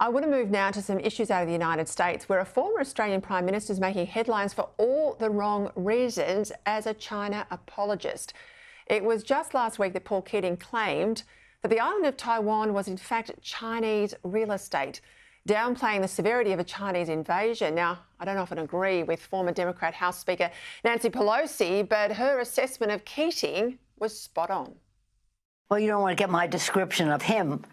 I want to move now to some issues out of the United States, where a former Australian Prime Minister is making headlines for all the wrong reasons as a China apologist. It was just last week that Paul Keating claimed that the island of Taiwan was in fact Chinese real estate, downplaying the severity of a Chinese invasion. Now, I don't often agree with former Democrat House Speaker Nancy Pelosi, but her assessment of Keating was spot on. Well, you don't want to get my description of him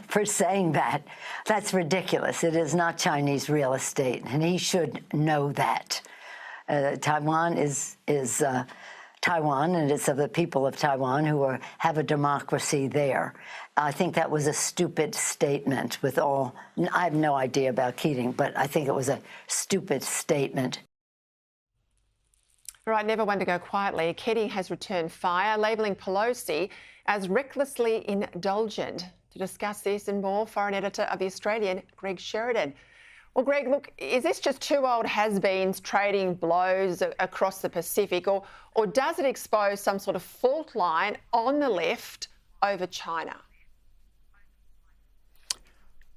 for saying that. That's ridiculous. It is not Chinese real estate, and he should know that. Taiwan is Taiwan, and it's of the people of Taiwan who have a democracy there. I think that was a stupid statement with all... I have no idea about Keating, but I think it was a stupid statement. All right, never one to go quietly. Keating has returned fire, labelling Pelosi as recklessly indulgent. To discuss this and more, foreign editor of The Australian, Greg Sheridan. Well, Greg, look, is this just two old has-beens trading blows across the Pacific, or does it expose some sort of fault line on the left over China?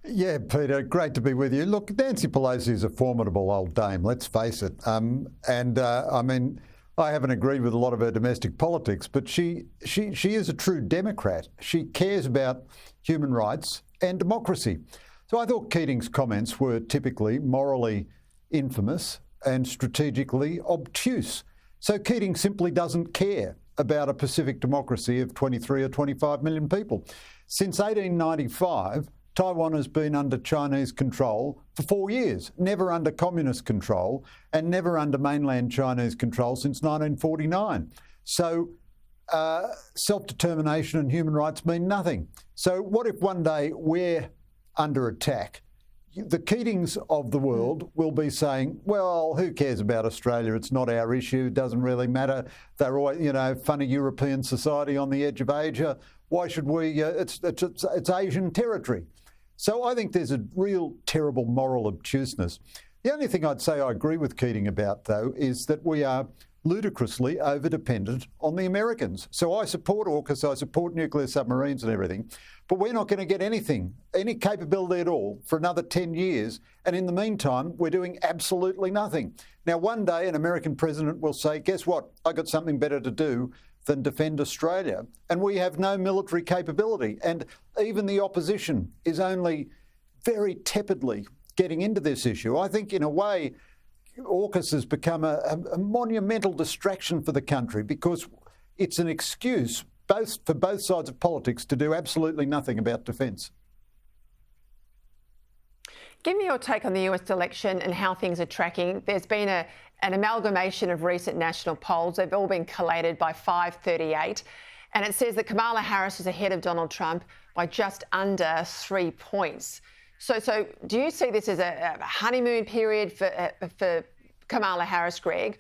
Yeah, Peter, great to be with you. Look, Nancy Pelosi is a formidable old dame, let's face it. I mean, I haven't agreed with a lot of her domestic politics, but she is a true Democrat. She cares about human rights and democracy. So I thought Keating's comments were typically morally infamous and strategically obtuse. So Keating simply doesn't care about a Pacific democracy of 23 or 25 million people. Since 1895, Taiwan has been under Chinese control for 4 years, never under communist control, and never under mainland Chinese control since 1949. So self-determination and human rights mean nothing. So what if one day we're under attack? The Keatings of the world will be saying, well, who cares about Australia? It's not our issue. It doesn't really matter. They're always, funny European society on the edge of Asia. Why should we? It's Asian territory. So I think there's a real terrible moral obtuseness. The only thing I'd say I agree with Keating about, though, is that we are ludicrously over-dependent on the Americans. So I support AUKUS, I support nuclear submarines and everything, but we're not going to get anything, any capability at all, for another 10 years. And in the meantime, we're doing absolutely nothing. Now, one day an American president will say, guess what? I got something better to do than defend Australia. And we have no military capability. And even the opposition is only very tepidly getting into this issue. I think, in a way, AUKUS has become a monumental distraction for the country because it's an excuse for both sides of politics to do absolutely nothing about defence. Give me your take on the US election and how things are tracking. There's been an amalgamation of recent national polls. They've all been collated by 5:38. And it says that Kamala Harris is ahead of Donald Trump by just under 3 points. So do you see this as a honeymoon period for Kamala Harris, Greg?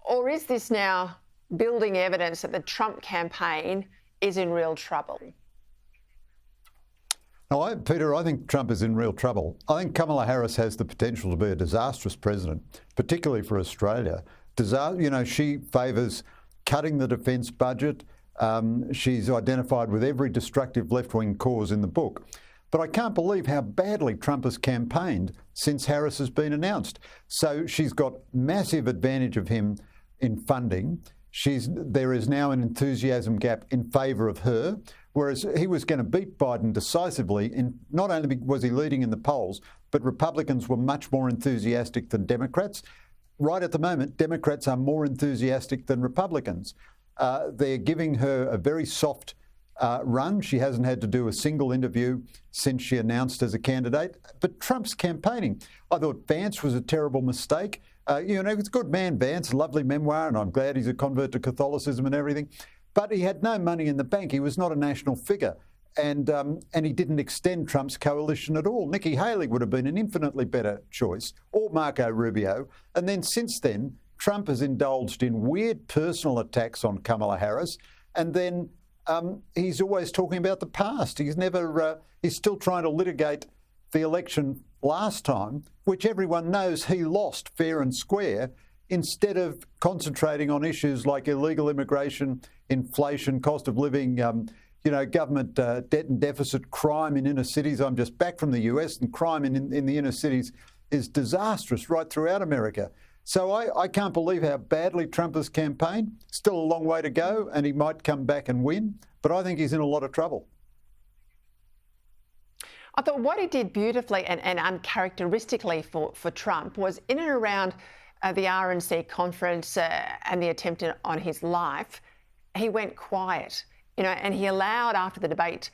Or is this now building evidence that the Trump campaign is in real trouble? No, Peter, I think Trump is in real trouble. I think Kamala Harris has the potential to be a disastrous president, particularly for Australia. She favours cutting the defence budget. She's identified with every destructive left-wing cause in the book. But I can't believe how badly Trump has campaigned since Harris has been announced. So she's got massive advantage of him in funding. There is now an enthusiasm gap in favour of her, whereas he was going to beat Biden decisively. Not only was he leading in the polls, but Republicans were much more enthusiastic than Democrats. Right at the moment, Democrats are more enthusiastic than Republicans. They're giving her a very soft run. She hasn't had to do a single interview since she announced as a candidate. But Trump's campaigning. I thought Vance was a terrible mistake. He's a good man, Vance, a lovely memoir, and I'm glad he's a convert to Catholicism and everything. But he had no money in the bank. He was not a national figure. And he didn't extend Trump's coalition at all. Nikki Haley would have been an infinitely better choice, or Marco Rubio. And then since then, Trump has indulged in weird personal attacks on Kamala Harris. And then he's always talking about the past. He's still trying to litigate the election last time, which everyone knows he lost fair and square, instead of concentrating on issues like illegal immigration, inflation, cost of living, government debt and deficit, crime in inner cities. I'm just back from the US, and crime in the inner cities is disastrous right throughout America. So I can't believe how badly Trump has campaigned. Still a long way to go, and he might come back and win, but I think he's in a lot of trouble. I thought what he did beautifully and uncharacteristically for Trump was in and around the RNC conference and the attempt on his life, he went quiet, and he allowed, after the debate,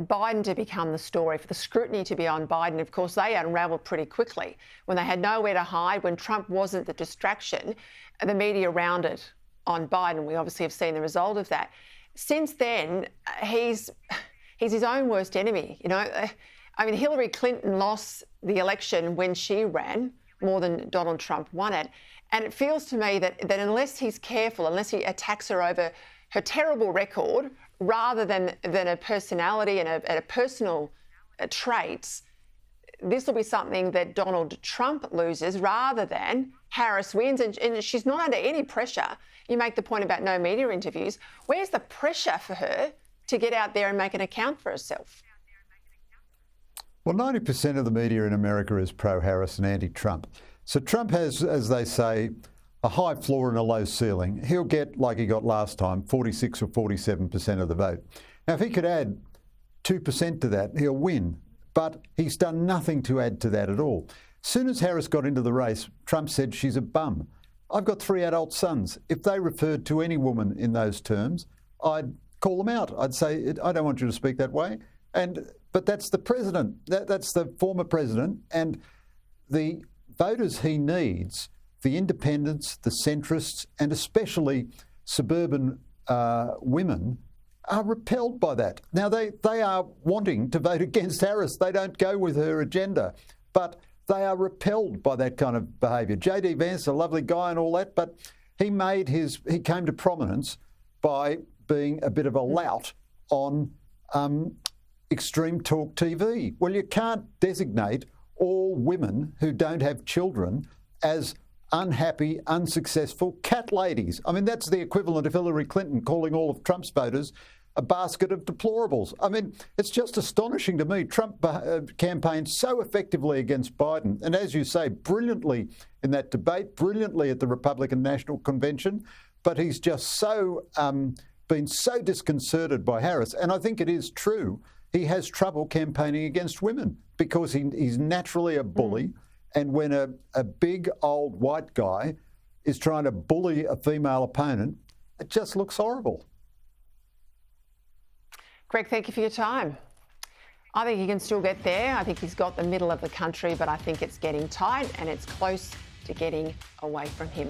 Biden to become the story, for the scrutiny to be on Biden. Of course, they unravelled pretty quickly. When they had nowhere to hide, when Trump wasn't the distraction, the media rounded on Biden. We obviously have seen the result of that. Since then, he's his own worst enemy. I mean, Hillary Clinton lost the election when she ran more than Donald Trump won it. And it feels to me that unless he's careful, unless he attacks her over her terrible record, rather than a personality and a personal traits, this will be something that Donald Trump loses rather than Harris wins. And she's not under any pressure. You make the point about no media interviews. Where's the pressure for her to get out there and make an account for herself? Well, 90% of the media in America is pro-Harris and anti-Trump. So Trump has, as they say, a high floor and a low ceiling. He'll get, like he got last time, 46 or 47% of the vote. Now, if he could add 2% to that, he'll win. But he's done nothing to add to that at all. As soon as Harris got into the race, Trump said she's a bum. I've got 3 adult sons. If they referred to any woman in those terms, I'd call them out. I'd say, I don't want you to speak that way. But that's the president. That's the former president. And the voters he needs, the independents, the centrists, and especially suburban women, are repelled by that. Now, they are wanting to vote against Harris. They don't go with her agenda. But they are repelled by that kind of behaviour. J.D. Vance, a lovely guy and all that, but he came to prominence by being a bit of a lout on extreme talk TV. Well, you can't designate all women who don't have children as unhappy, unsuccessful cat ladies. I mean, that's the equivalent of Hillary Clinton calling all of Trump's voters a basket of deplorables. I mean, it's just astonishing to me. Trump campaigned so effectively against Biden, and as you say, brilliantly in that debate, brilliantly at the Republican National Convention, but he's just so been so disconcerted by Harris. And I think it is true. He has trouble campaigning against women because he's naturally a bully. And when a big old white guy is trying to bully a female opponent, it just looks horrible. Greg, thank you for your time. I think he can still get there. I think he's got the middle of the country, but I think it's getting tight and it's close to getting away from him.